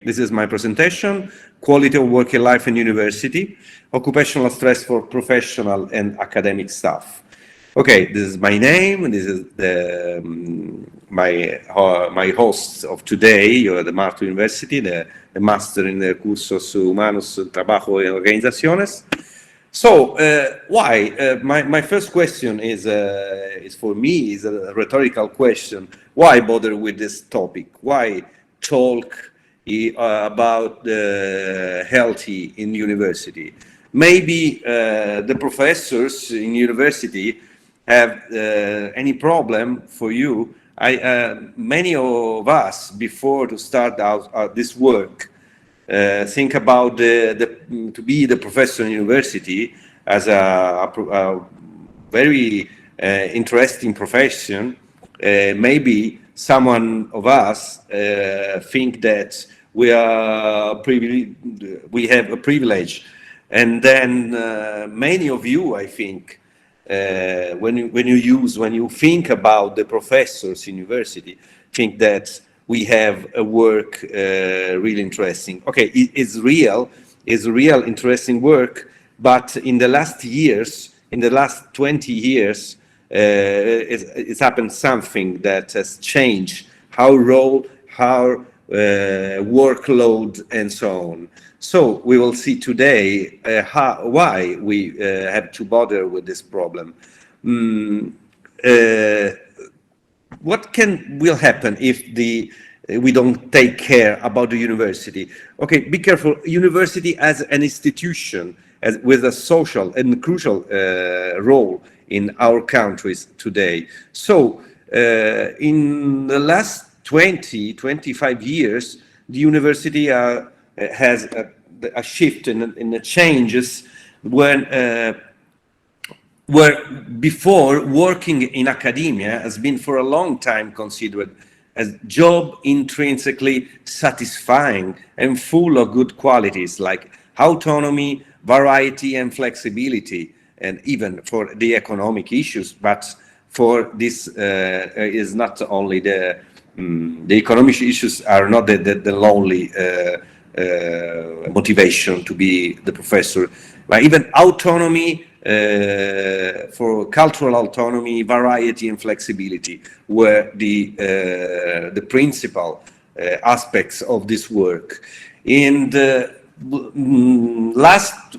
This is my presentation, Quality of Working Life in University, Occupational Stress for Professional and Academic Staff. Okay, this is my name, this is my hosts of today. You're the Marzo University, the Master in Recursos Humanos, Trabajo y Organizaciones. So, why? My first question is for me, is a rhetorical question. Why bother with this topic? Why talk about healthy in university? Maybe the professors in university have any problem for you. Many of us, before to start out this work, think about to be the professor in university as a very interesting profession. Maybe someone of us think that we have a privilege, and then many of you, I think, when you think about the professors in university, think that we have a work really interesting. Okay, it's real interesting work, but in the last years, in the last 20 years, it's happened something that has changed our role, our workload, and so on. So we will see today why we have to bother with this problem. What will happen if we don't take care about the university? Okay, be careful. University as an institution, with a social and crucial role in our countries today. So in the last 25 years, the university has a shift in the changes where before working in academia has been for a long time considered as job intrinsically satisfying and full of good qualities like autonomy, variety, and flexibility, and even for the economic issues. But for this is not only the economic issues are not the only motivation to be the professor, but even autonomy, for cultural autonomy, variety, and flexibility were the principal aspects of this work. In the last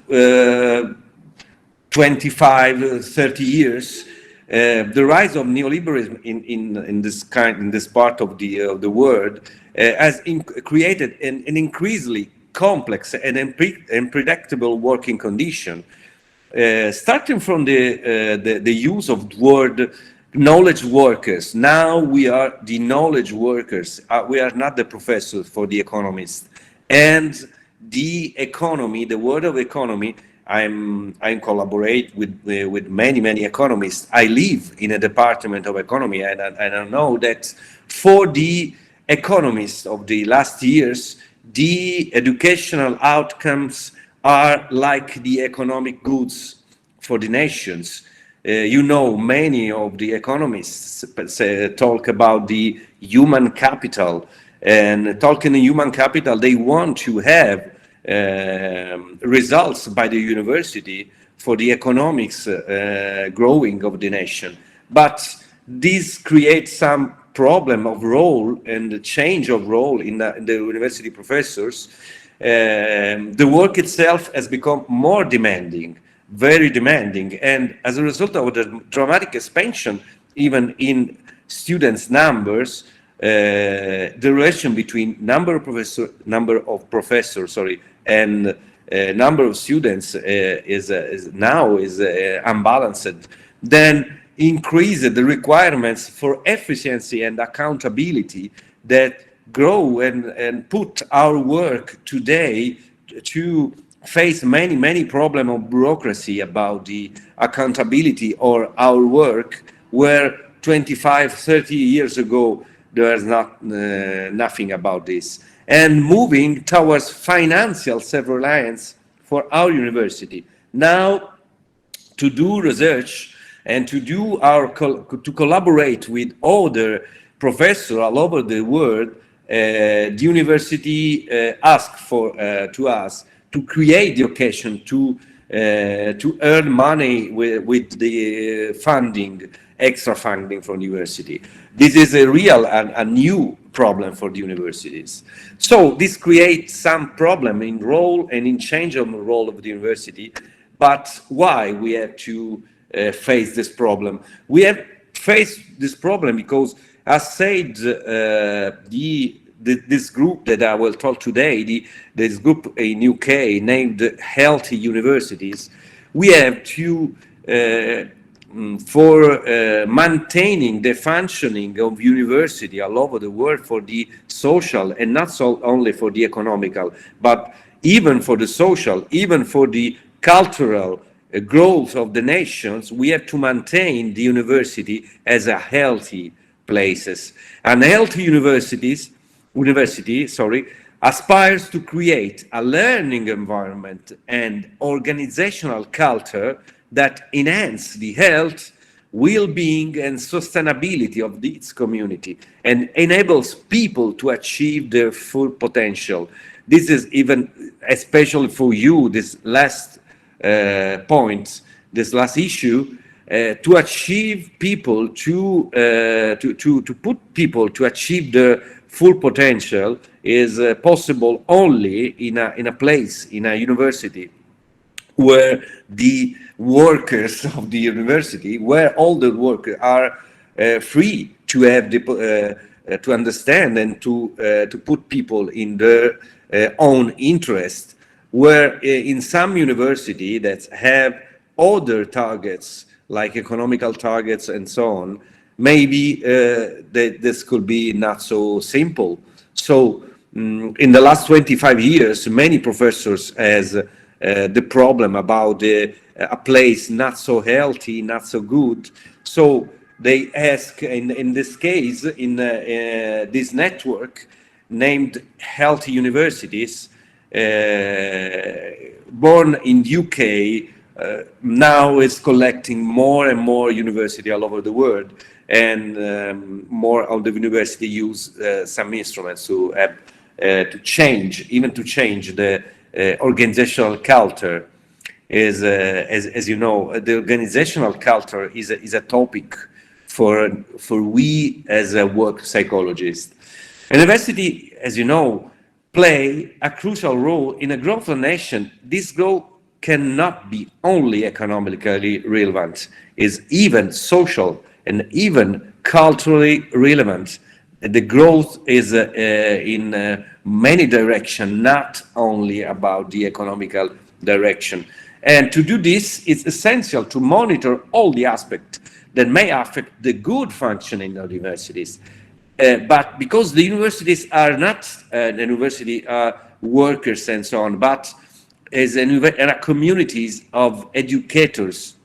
25, 30 years, the rise of neoliberalism in this part of the world has created an increasingly complex and unpredictable working condition. Starting from the use of the word knowledge workers. Now we are the knowledge workers. We are not the professors for the economists. And the economy, the word of economy, I collaborate with many economists. I live in a department of economy, and I know that for the economists of the last years, the educational outcomes are like the economic goods for the nations. Many of the economists talk about the human capital, and talking human capital, they want to have results by the university for the economics growing of the nation. But this creates some problem of role and the change of role in the university professors. The work itself has become more demanding, very demanding, and as a result of the dramatic expansion, even in students' numbers, the relation between number of professors, and number of students is unbalanced. Then increase the requirements for efficiency and accountability that grow and put our work today to face many problems of bureaucracy about the accountability or our work, where 25, 30 years ago there was nothing about this. And moving towards financial self-reliance for our university. Now, to do research and to do to collaborate with other professors all over the world. The university asked to us to create the occasion to earn money with the funding, extra funding from the university. This is a real and a new problem for the universities. So this creates some problem in role and in change of the role of the university. But why we have to face this problem? We have faced this problem because, as said, this group that I will talk today, this group in UK named Healthy Universities, we have to, for maintaining the functioning of university all over the world for the social, and not so only for the economical, but even for the social, even for the cultural growth of the nations, we have to maintain the university as a healthy places. And healthy university aspires to create a learning environment and organizational culture that enhance the health, well-being, and sustainability of its community and enables people to achieve their full potential. This is even especially for you, this last point, this last issue, to achieve people to put people to achieve their full potential is possible only in a place, in a university, where the workers of the university, where all the workers are free to have the to understand and to put people in their own interest, where in some university that have other targets like economical targets and so on, maybe this could be not so simple. So in the last 25 years, many professors has the problem about a place not so healthy, not so good. So they ask, in this case, in this network named Healthy Universities, born in the UK, now is collecting more and more university all over the world, and more of the university use some instruments to have to change the organizational culture. As you know, the organizational culture is a topic for we as a work psychologist. University, as you know, play a crucial role in a growth of a nation. This growth cannot be only economically relevant, is even social and even culturally relevant. The growth is in many directions, not only about the economical direction. And to do this, it's essential to monitor all the aspects that may affect the good functioning of universities. But because the universities are not university workers and so on, but as a communities of educators,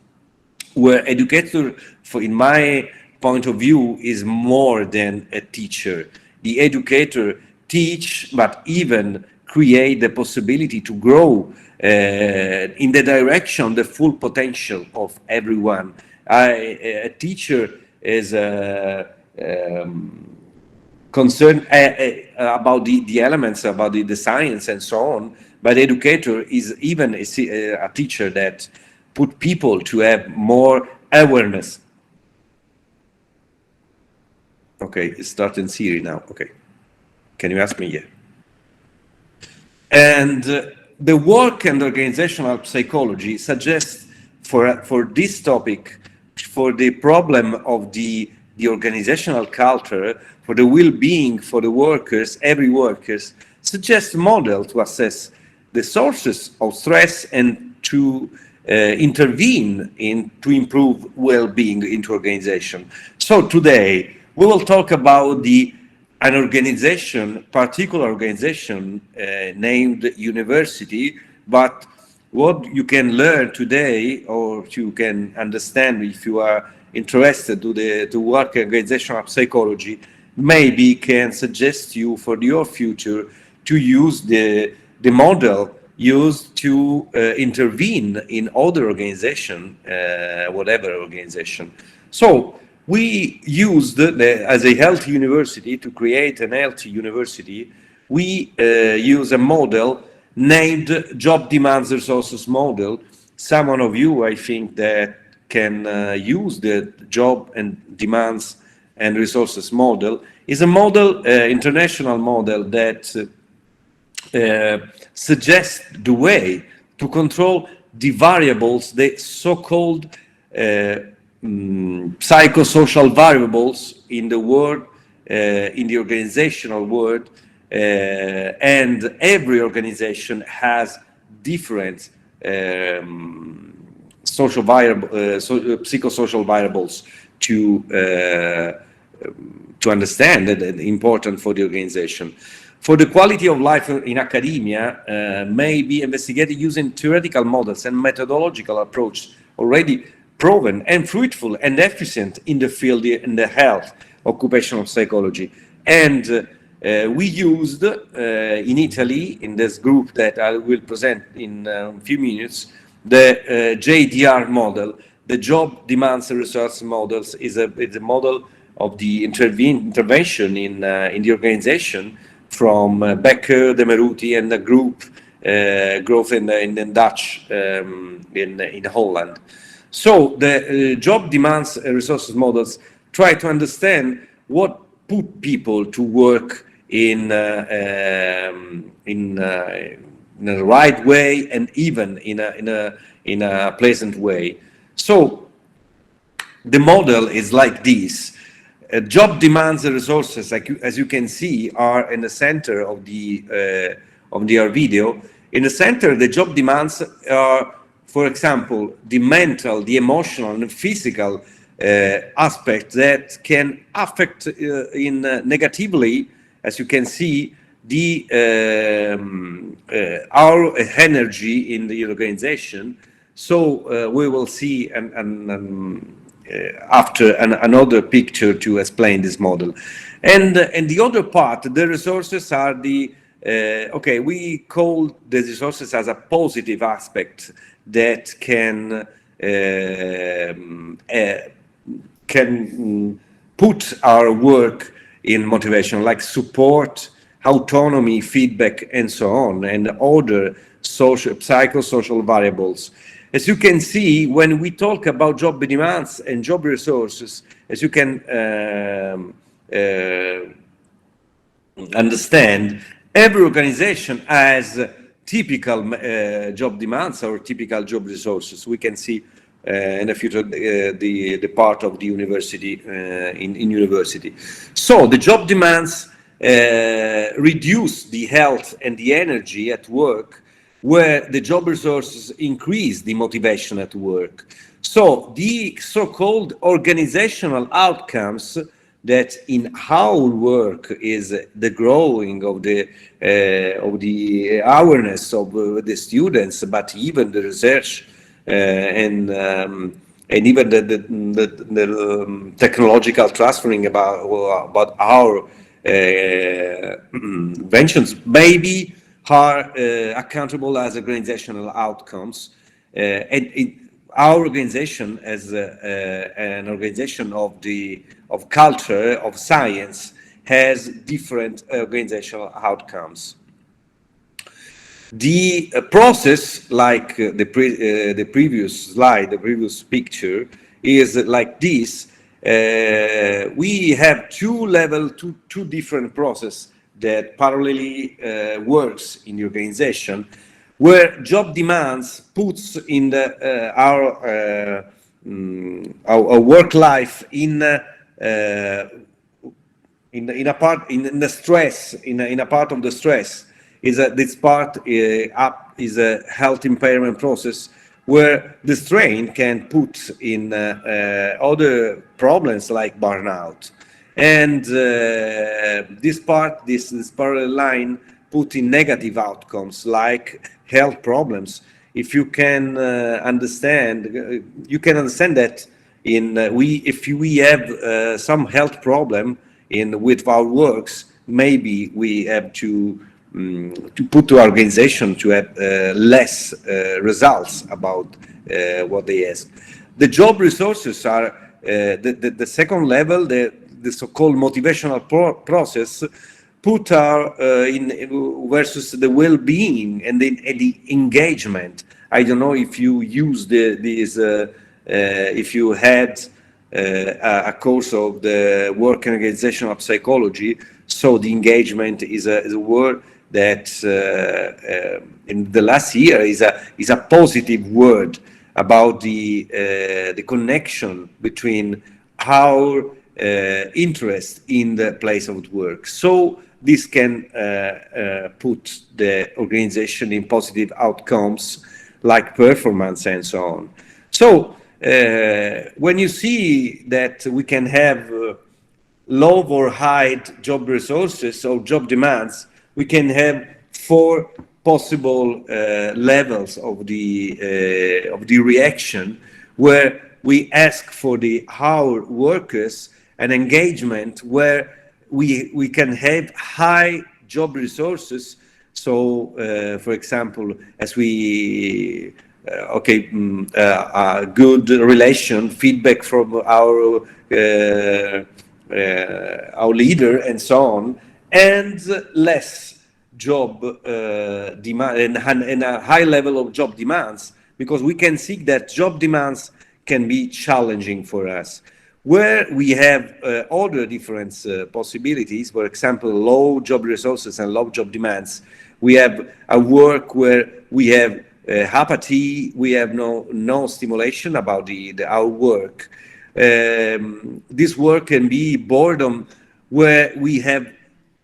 where educator, in my point of view, is more than a teacher. The educator teach, but even create the possibility to grow in the direction, the full potential of everyone. A teacher is concerned about the elements, about the science and so on, but educator is even a teacher that put people to have more awareness. Okay, it's starting Siri now. Okay, can you ask me? Yeah. And the work and organizational psychology suggests for this topic, for the problem of the organizational culture, for the well-being for the workers, every workers, suggests model to assess the sources of stress and to intervene to improve well-being into organization. So today we will talk about an organization, particular organization named university, but what you can learn today, or you can understand if you are interested to work in organizational psychology, maybe can suggest you for your future to use the model used to intervene in other organization, whatever organization. So we used, as a healthy university, to create an healthy university, we use a model named Job Demands Resources Model. Some of you, I think, that can use the Job and Demands and Resources Model. Is a model, international model, that suggests the way to control the variables, the so-called psychosocial variables in the world, in the organizational world, and every organization has different social psychosocial variables to understand and important for the organization. For the quality of life in academia may be investigated using theoretical models and methodological approach already proven and fruitful and efficient in the field in the health, occupational psychology. And we used in Italy, in this group that I will present in a few minutes, the JDR model. The Job Demands and Resource Models is a model of the intervention in the organization from Becker, Demeruti, and the group growth in Dutch in Holland. So the Job Demands and Resources Models try to understand what put people to work in the right way and even in a pleasant way. So the model is like this. Job demands and resources, as you can see, are in the center of our video. In the center, the job demands are, for example, the mental, the emotional, and physical aspects that can affect negatively, as you can see, our energy in the organization. So we will see after another picture to explain this model. And the other part, the resources are we call the resources as a positive aspect that can put our work in motivation, like support, autonomy, feedback, and so on, and other psychosocial variables. As you can see, when we talk about job demands and job resources, as you can understand, every organization has typical job demands or typical job resources. We can see in the future the part of the university in university. So the job demands reduce the health and the energy at work, where the job resources increase the motivation at work. So the so-called organizational outcomes that in our work is the growing of the awareness of the students, but even the research and even the technological transferring about our inventions maybe are accountable as organizational outcomes. Our organization as an organization of culture, of science, has different organizational outcomes. The process, like the previous slide, the previous picture, is like this. We have two different processes that parallelly works in the organization, where job demands puts in our work life in a part of the stress. This part is a health impairment process where the strain can put in other problems like burnout. And this parallel line put in negative outcomes like health problems. If you can understand, that if we have some health problem with our works, maybe we have to to put the organization to have less results about what they ask. The job resources are the second level, the so-called motivational process, put our in versus the well-being and the engagement. I don't know if you use if you had a course of the work and organizational psychology. So the engagement is a word that in the last year is a positive word about the connection between our interest in the place of work. So this can put the organization in positive outcomes like performance and so on. So when you see that we can have low or high job resources or job demands, we can have four possible levels of the reaction, where we ask for our workers an engagement where we can have high job resources. So, for example, as we a good relation, feedback from our leader and so on, and less job demand and a high level of job demands, because we can see that job demands can be challenging for us. Where we have other different possibilities, for example, low job resources and low job demands, we have a work where we have apathy, we have no stimulation about our work. This work can be boredom, where we have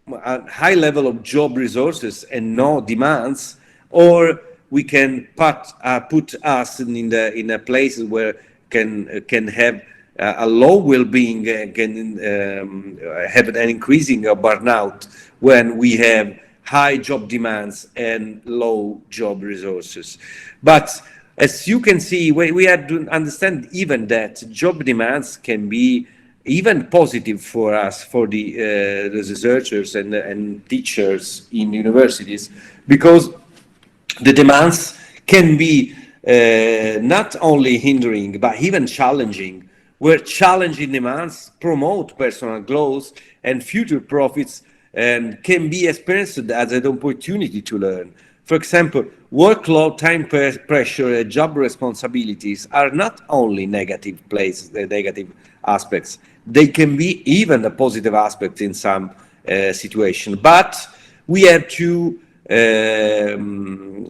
a high level of job resources and no demands, or we can put us in a place where can have a low well-being, can have an increasing of burnout when we have high job demands and low job resources. But as you can see, we have to understand even that job demands can be even positive for us, for the researchers and teachers in universities, because the demands can be not only hindering, but even challenging, where challenging demands promote personal growth and future profits and can be experienced as an opportunity to learn. For example, workload, time pressure, and job responsibilities are not only negative aspects. They can be even a positive aspect in some situation. But we have to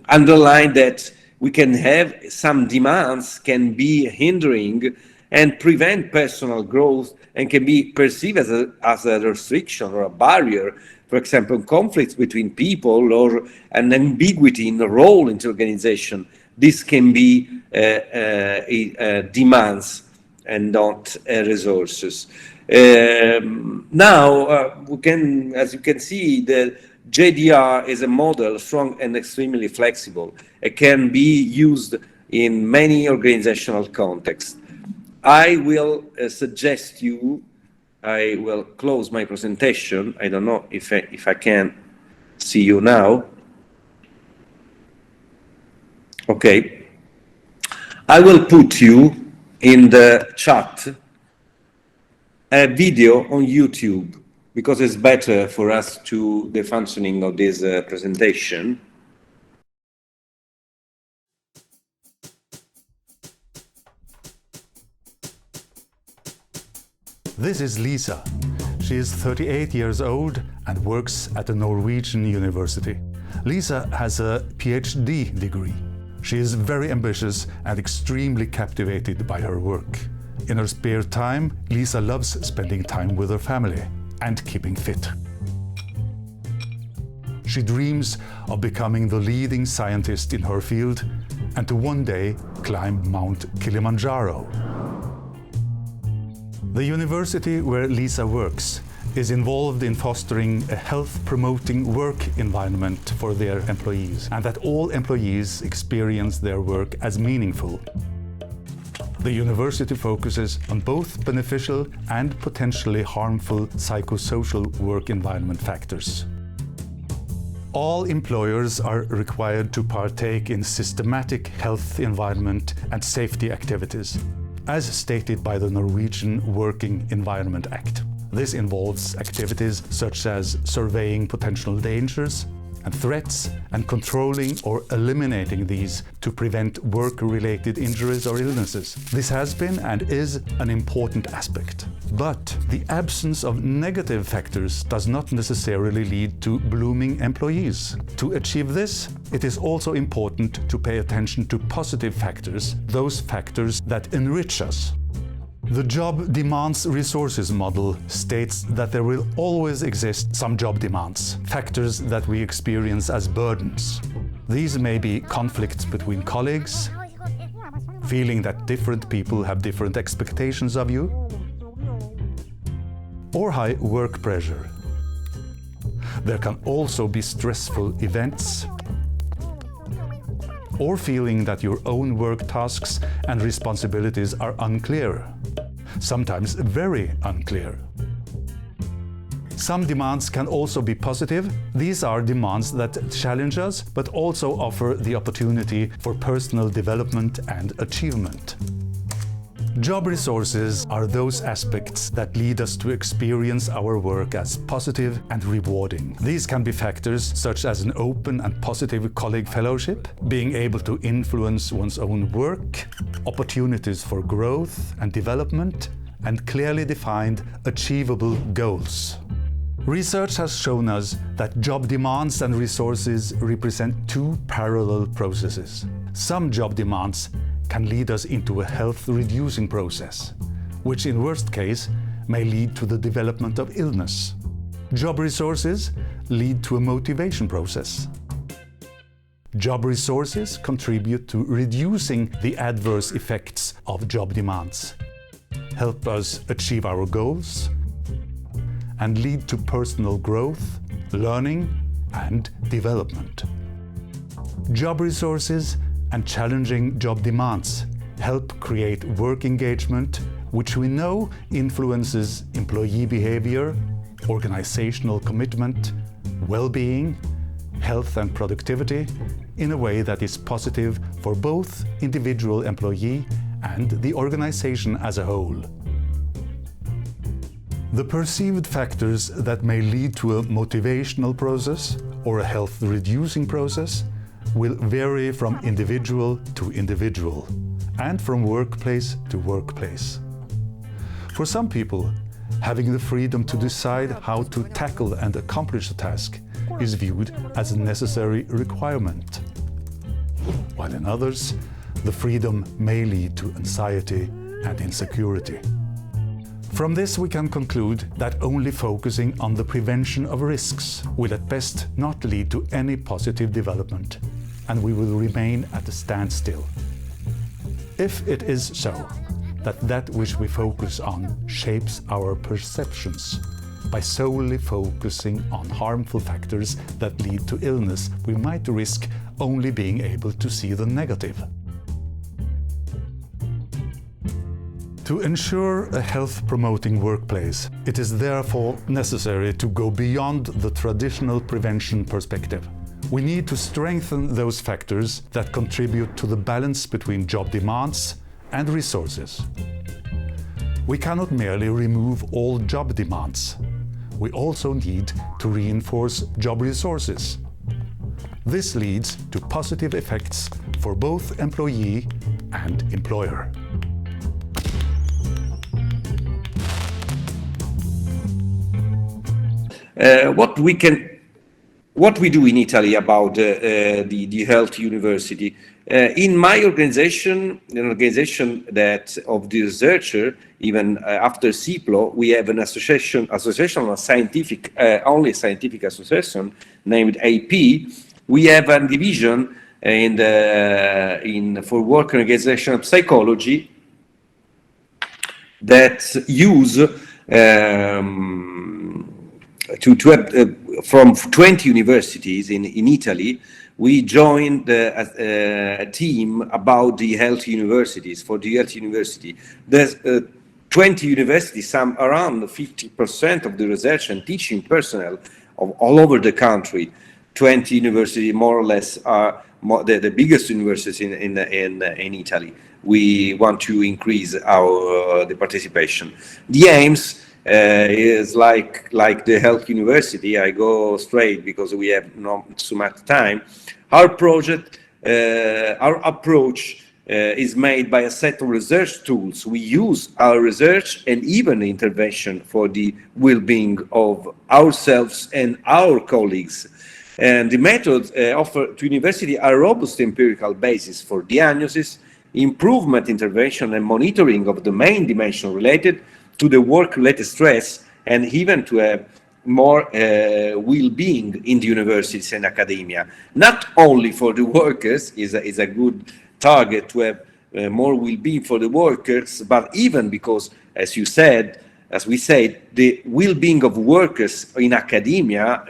underline that we can have some demands can be hindering and prevent personal growth, and can be perceived as a restriction or a barrier. For example, conflicts between people or an ambiguity in the role in the organization. This can be demands and not resources. Now, we can, as you can see, the JDR is a model strong and extremely flexible. It can be used in many organizational contexts. I will suggest you, I will close my presentation. I don't know if I can see you now. Okay. I will put you in the chat a video on YouTube, because it's better for us to the functioning of this presentation. This is Lisa. She is 38 years old and works at a Norwegian university. Lisa has a PhD degree. She is very ambitious and extremely captivated by her work. In her spare time, Lisa loves spending time with her family and keeping fit. She dreams of becoming the leading scientist in her field and to one day climb Mount Kilimanjaro. The university where Lisa works is involved in fostering a health-promoting work environment for their employees, and that all employees experience their work as meaningful. The university focuses on both beneficial and potentially harmful psychosocial work environment factors. All employers are required to partake in systematic health, environment and safety activities, as stated by the Norwegian Working Environment Act. This involves activities such as surveying potential dangers and threats and controlling or eliminating these to prevent work-related injuries or illnesses. This has been and is an important aspect. But the absence of negative factors does not necessarily lead to blooming employees. To achieve this, it is also important to pay attention to positive factors, those factors that enrich us. The job demands resources model states that there will always exist some job demands, factors that we experience as burdens. These may be conflicts between colleagues, feeling that different people have different expectations of you, or high work pressure. There can also be stressful events, or feeling that your own work tasks and responsibilities are unclear, sometimes very unclear. Some demands can also be positive. These are demands that challenge us, but also offer the opportunity for personal development and achievement. Job resources are those aspects that lead us to experience our work as positive and rewarding. These can be factors such as an open and positive colleague fellowship, being able to influence one's own work, opportunities for growth and development, and clearly defined, achievable goals. Research has shown us that job demands and resources represent two parallel processes. Some job demands can lead us into a health-reducing process, which in worst case may lead to the development of illness. Job resources lead to a motivation process. Job resources contribute to reducing the adverse effects of job demands, help us achieve our goals, and lead to personal growth, learning, and development. Job resources and challenging job demands help create work engagement, which we know influences employee behavior, organizational commitment, well-being, health and productivity in a way that is positive for both individual employee and the organization as a whole. The perceived factors that may lead to a motivational process or a health-reducing process will vary from individual to individual and from workplace to workplace. For some people, having the freedom to decide how to tackle and accomplish a task is viewed as a necessary requirement, while in others, the freedom may lead to anxiety and insecurity. From this we can conclude that only focusing on the prevention of risks will at best not lead to any positive development, and we will remain at a standstill. If it is so, that which we focus on shapes our perceptions, by solely focusing on harmful factors that lead to illness, we might risk only being able to see the negative. To ensure a health-promoting workplace, it is therefore necessary to go beyond the traditional prevention perspective. We need to strengthen those factors that contribute to the balance between job demands and resources. We cannot merely remove all job demands. We also need to reinforce job resources. This leads to positive effects for both employee and employer. What we do in Italy about the health university. In my organization, an organization that of the researcher, even after CIPLO, we have an association of scientific, only scientific association named AP. We have a division for work and organizational psychology that use to have from 20 universities in Italy. We joined a team about the health universities, for the health university. There's 20 universities, some around 50% of the research and teaching personnel of all over the country. 20 universities, more or less, are the biggest universities in Italy. We want to increase the participation. The aims is like the health university. I go straight because we have not so much time. Our project, our approach is made by a set of research tools. We use our research and even intervention for the well-being of ourselves and our colleagues. And the methods offered to university are robust empirical basis for diagnosis, improvement, intervention, and monitoring of the main dimension related to the work-related stress, and even to have more well-being in the universities and academia. Not only for the workers is a good target to have more well-being for the workers, but even because, as we said, the well-being of workers in academia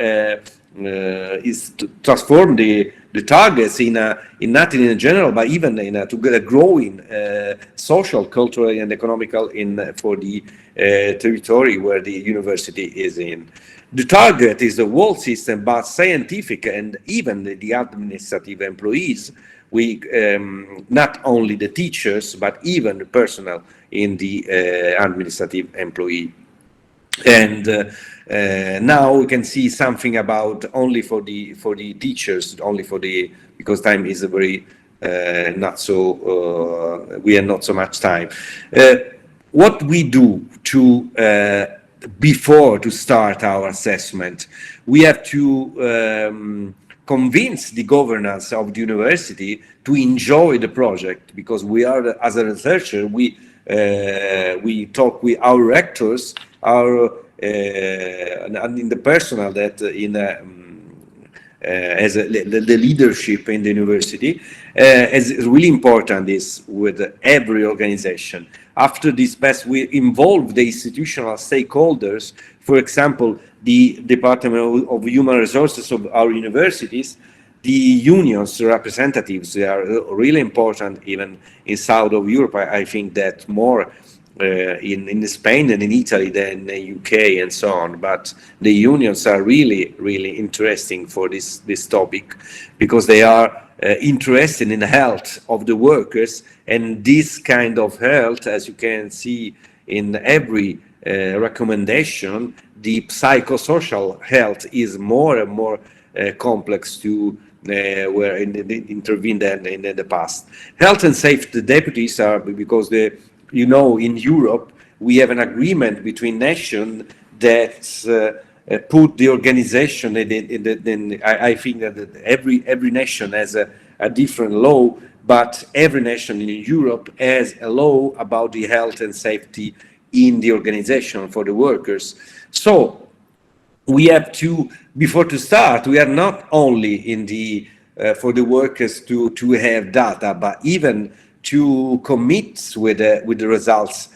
is to transform the targets in not in general, but even to get a growing social, cultural, and economical for the territory where the university is in. The target is the whole system, but scientific and even the administrative employees. We not only the teachers, but even the personnel in the administrative employee. And now we can see something about only for the teachers, because time is a very not so we have not so much time. What we do to before to start our assessment, we have to convince the governance of the university to enjoy the project, because we are, as a researcher, we talk with our rectors, and in the personal that as the leadership in the university is really important. Is with every organization. After this pass, we involve the institutional stakeholders. For example, the Department of Human Resources of our universities, the unions representatives. They are really important, even in South of Europe. I think that more in Spain and in Italy than the UK and so on. But the unions are really, really interesting for this topic, because they are interested in the health of the workers, and this kind of health, as you can see in every recommendation, the psychosocial health is more and more complex to where intervened in the past. Health and safety deputies are, because in Europe we have an agreement between nations that put the organization. I think that every nation has a different law, but every nation in Europe has a law about the health and safety in the organization for the workers. So we have to, before to start, we are not only in the for the workers to have data, but even to commit with the results,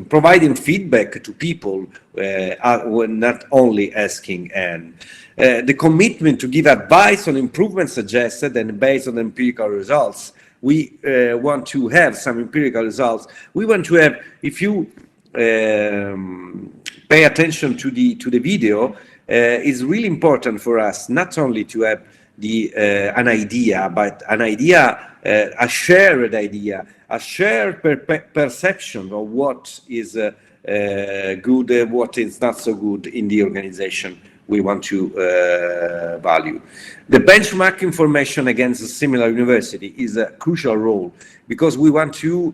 providing feedback to people, not only asking. And the commitment to give advice on improvements suggested and based on empirical results. We want to have some empirical results. We want to have, if you pay attention to the video, it's really important for us not only to have an idea, but an idea, a shared idea, a shared perception of what is good and what is not so good in the organization we want to value. The benchmark information against a similar university is a crucial role, because we want to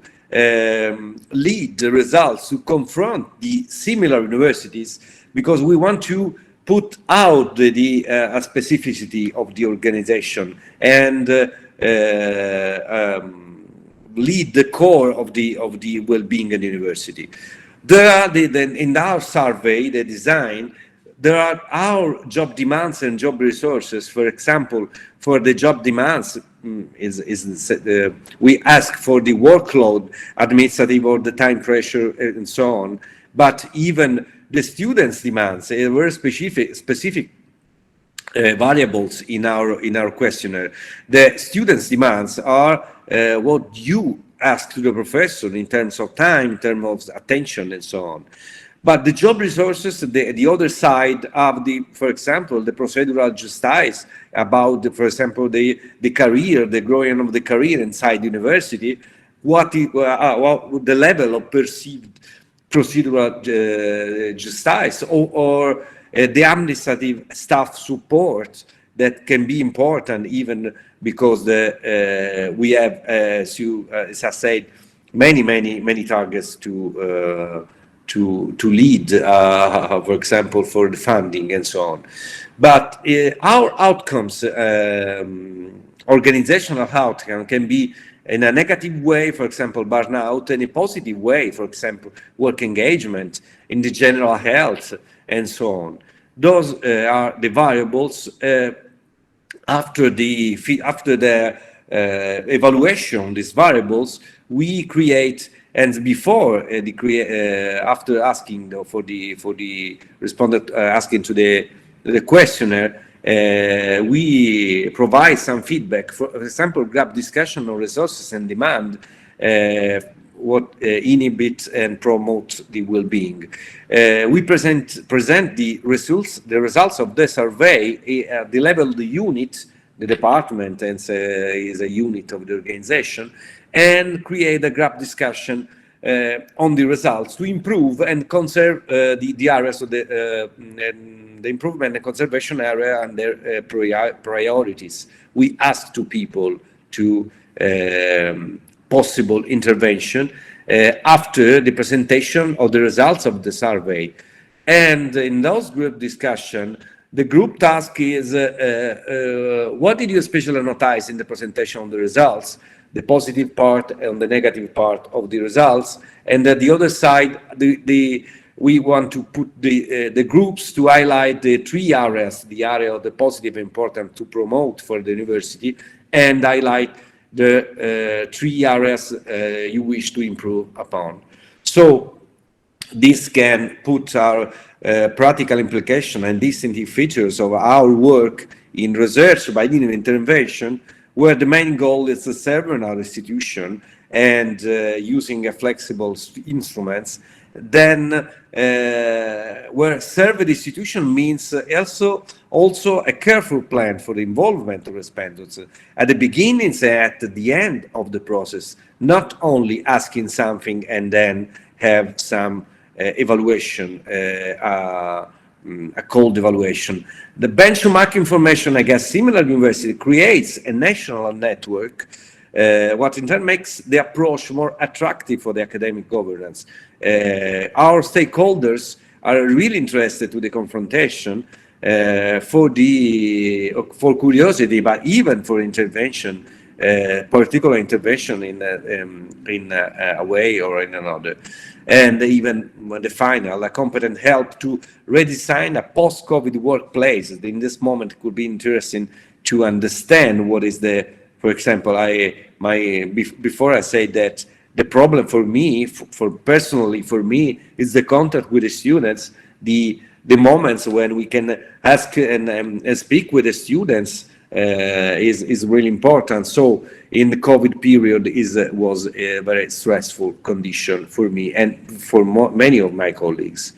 lead the results to confront the similar universities, because we want to put out the specificity of the organization and lead the core of the well-being in the university. There are in our survey, the design, there are our job demands and job resources. For example, for the job demands, we ask for the workload, administrative or the time pressure, and so on. But even the students' demands, very specific variables in our questionnaire. The students' demands are what you ask to the professor in terms of time, in terms of attention, and so on. But the job resources, the other side of for example, the procedural justice about, for example, the career, the growing of the career inside university, what the level of perceived procedural justice or the administrative staff support that can be important, even because we have, as I said, many targets to lead, for example, for the funding and so on. But our outcomes, organizational outcome, can be in a negative way, for example, burnout, in a positive way, for example, work engagement, in the general health, and so on. Those are the variables. After the evaluation, these variables, we create. And before after asking for the respondent asking to the questionnaire, we provide some feedback. For example, group discussion on resources and demand, what inhibit and promote the well-being. We present the results of the survey at the level of the unit, the department, and is a unit of the organization, and create a group discussion on the results to improve and conserve the areas of the improvement and conservation area and their priorities. We ask to people to possible intervention after the presentation of the results of the survey. And in those group discussion, the group task is what did you especially notice in the presentation of the results, the positive part and the negative part of the results, and at the other side, we want to put the groups to highlight the three areas, the area of the positive important to promote for the university, and highlight the three areas you wish to improve upon. So this can put our practical implication and distinctive features of our work in research by intervention, where the main goal is to serve our institution and using a flexible instruments. Then where serve the institution means also a careful plan for the involvement of respondents at the beginning and at the end of the process, not only asking something and then have some evaluation, a cold evaluation. The benchmark information, I guess, similar university creates a national network, what in turn makes the approach more attractive for the academic governance. Our stakeholders are really interested to the confrontation for curiosity, but even for intervention, particular intervention in a way or in another. And even the final, a competent help to redesign a post-COVID workplace. In this moment, it could be interesting to understand what is for example, before I say that the problem for me, personally for me, is the contact with the students, the moments when we can ask and speak with the students is really important. So in the COVID period was a very stressful condition for me and for many of my colleagues.